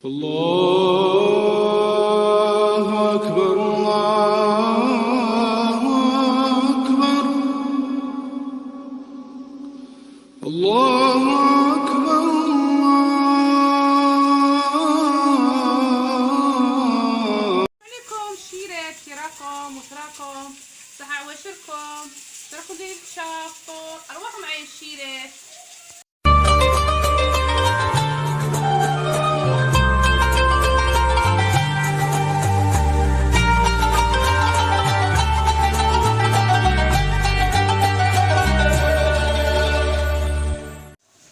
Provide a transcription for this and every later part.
الله أكبر الله أكبر الله أكبر عليكم شيرات كيراكم وشراكم صحة وشركم تركوا ديال الشافطور أرواحوا معايا الشيرات.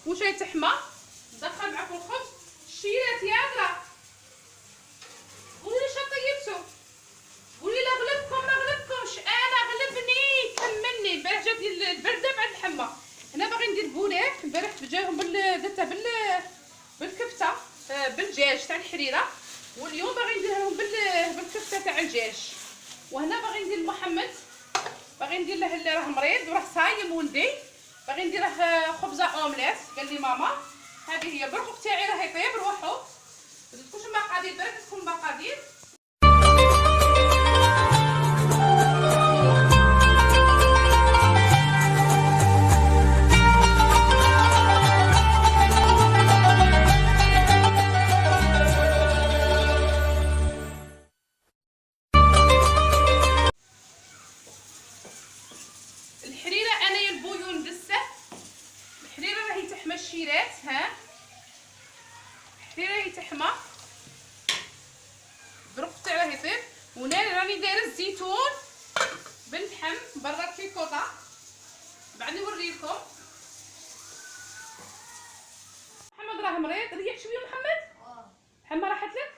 واش هي تحمى ندخل معكم الخبز الشيرات يا هضره. قولوا لي شنو طيبتو، قولي لي غلبكم ما غلبكمش. انا غلبني كملني. البارح جات لي البرده بعد الحمى. هنا باغي ندير بولاك. البارح جاهم درتها بالكفته بالدجاج تاع الحريره، واليوم باغي نديرها لهم بالكفته تاع الدجاج. وهنا باغي ندير محمد، باغي ندير له اللي راه مريض وراه صايم ولدي، باغي ندير له خبزه اومليت. قال لي ماما هذه هي البرقوق تاعي راه يطيب روحو. ما تكونش المقادير برك تكون المقادير. الحريره انايا البويون دسه. الحريره راهي تحمى الشيرات. ها الحريره راهي تحمى، البرقوق تاعي راه يطيب. وهنا راني دايره الزيتون باللحم برا الكيكوطه. بعد نوريكم. محمد راه مريض. ريح شويه محمد. محمد راحت لك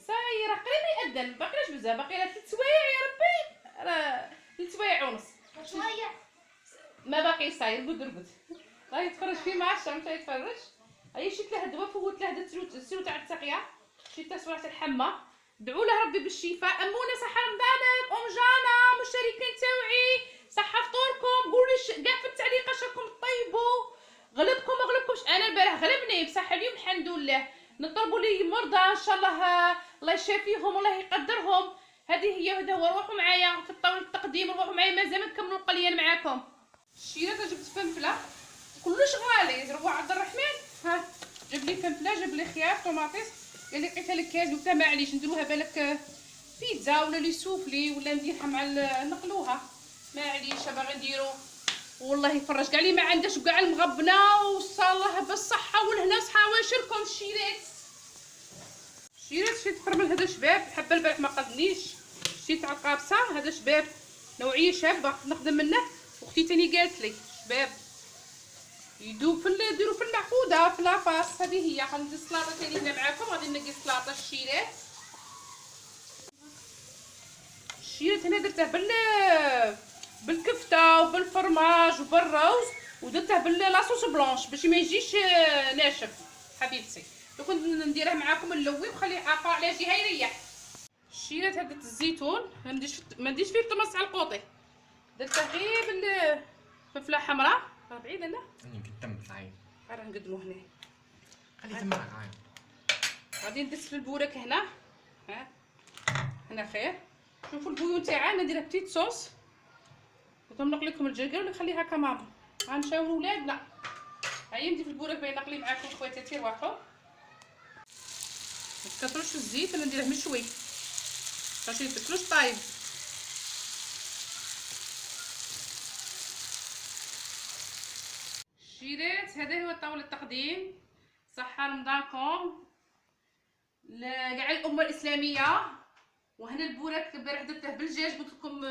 صاي راه قريب يأذن. باقيلاش بزاف، باقي لها 3 سوايع يا ربي. راه 3 سوايع ونص شوية ما باقي صاير. رقد راه يتفرج في ماتش مشى يتفرج. هيا شيت له الدواء، فوت له السيرو تاع التقيه، شيت له سوره الحمى. دعوا له ربي بالشفاء. امونا صحه رمضانك ام جانا مشتركين توعي صحه فطوركم. قولوا كاع في التعليقات شراكم طيبوا. غلبكم ما غلبكمش. انا البارح غلبني بصح اليوم الحمد لله. نطلبوا لي مرضى ان شاء الله الله يشافيهم والله يقدرهم. هذه هي وهذا هو. روحوا معايا في الطاوله التقديم، روحوا معايا مازال ما نكملوا القليان معاكم. الشيرات جبت فلفله كلش غالي. روح عبد الرحمن ها جاب لي فلفله، جاب لي خيار طوماطيس. قال لي لقيتها لك كاز. قلت له معليش نديروها بالك بيتزا ولا لي سوفلي ولا نديرها مع نقلوها. معليش باغي نديرو. والله يفرج كاع اللي ما عندهاش كاع المغبنه وصالح بالصحه والهنا. صحه واشركم الشيرات. الشيرات شريت فرمل هذا شباب. الحبه البارح ما قدنيش، شريت تاع القابصه. هذا شباب نوعيه شابه نخدم منه. اختي تاني قالت لي شباب يدوب ديروا في المعقوده في لافاس. هذه هي. غندير السلطه ثاني هنا معاكم. غادي نقي السلطه الشيرات. الشيرات هنا درته بالكفته وبالفرماج وبالروز، ودرته لاصوص بلونش باش ما يجيش ناشف حبيبتي. لو كنت نديرها معاكم نلوي وخليه عاقر على جهه يريح. الشيرات هذا الزيتون ما نديرش فيه الطماط تاع القوطي. درته غير بالفلفله حمراء. راه بعيد انا راني نقدم في العين. راه نقدمو هنا. خلي تما العين. غادي ندس في البوراك هنا. ها هنا خير. شوفوا البويون تاعنا نديرها بتيت صوص. كنت نقلي لكم الجرجر ولا نخليها هكا ماما. غنشاوروا ولاد لا. هيا ندير في البوراك باين نقلي معاكم خواتاتي. رواحوا ما تكثروش الزيت. انا نديره مشوي باش يتكلوش طايب. الشيرات هذا هو طاولة التقديم. صحة رمضانكم لكاع الأمة الإسلامية. وهنا البوراك البارح درته بالدجاج. قلت لكم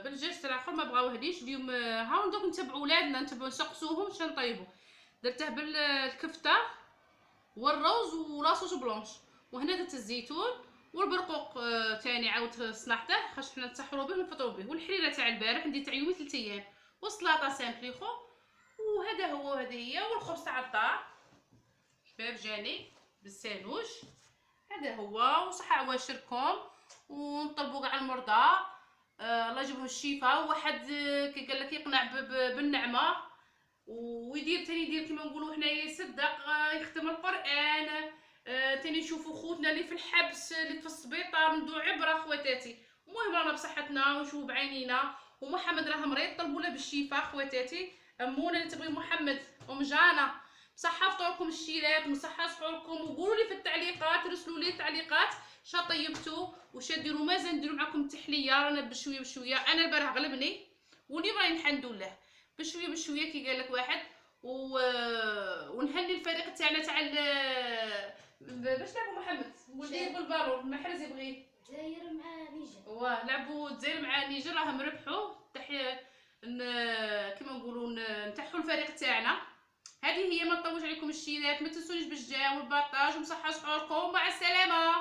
بالدجاج تاع الاخر ما بغاوهليش اليوم. هاو دوك نتبعوا ولادنا نسقسوهم باش نطيبوا. درته بالكفته والروز ولاصوص بلونش. وهنا درت الزيتون والبرقوق تاني عاود صنعته خاش حنا نتسحروا به ونفطروا به. والحريره تاع البارح ندير تاع يومي 3 ايام. والسلطه سامبليخو. وهذا هو هذه هي. والخبز تاع الدار شباب جاني بالسانوش. هذا هو. وصحة عواشركم. ونطلبوا كاع المرضى الله يجيبهم الشفاء. واحد كي قال لك يقنع بالنعمه ويدير تاني يدير كيما نقولوا حنايا يصدق يختم القران تاني نشوفوا خوتنا اللي في الحبس، اللي في السبيطار، ندو عبره خواتاتي. المهم رانا بصحتنا ونشوفوا بعينينا، ومحمد راه مريض، طلبوا له بالشفاء خواتاتي. امونا اللي تبغي محمد جانا بصحه، فطوركم الشيرات ومصحه سحوركم، وقولوا لي في التعليقات، رسلوا لي التعليقات شا طيبتوا وش ديروا. مازال نديروا معكم التحليه، رانا بشويه بشويه. انا البارح غلبني واليوم راني الحمد لله بشويه بشويه كي قال لك واحد. ونهني الفريق تاعنا تاع باش لعبوا محمد ولدي بالبالون، المحرز يبغي الجزائر مع نيجر. واه لعبوا الجزائر مع نيجر، راهم ربحوا. تحيه كيما نقولوا نتحوا الفريق تاعنا. هذه هي، ما نطولش عليكم الشيرات، ما تنسونيش بالجيم والبارطاج، ومصحه سحوركم، مع السلامه.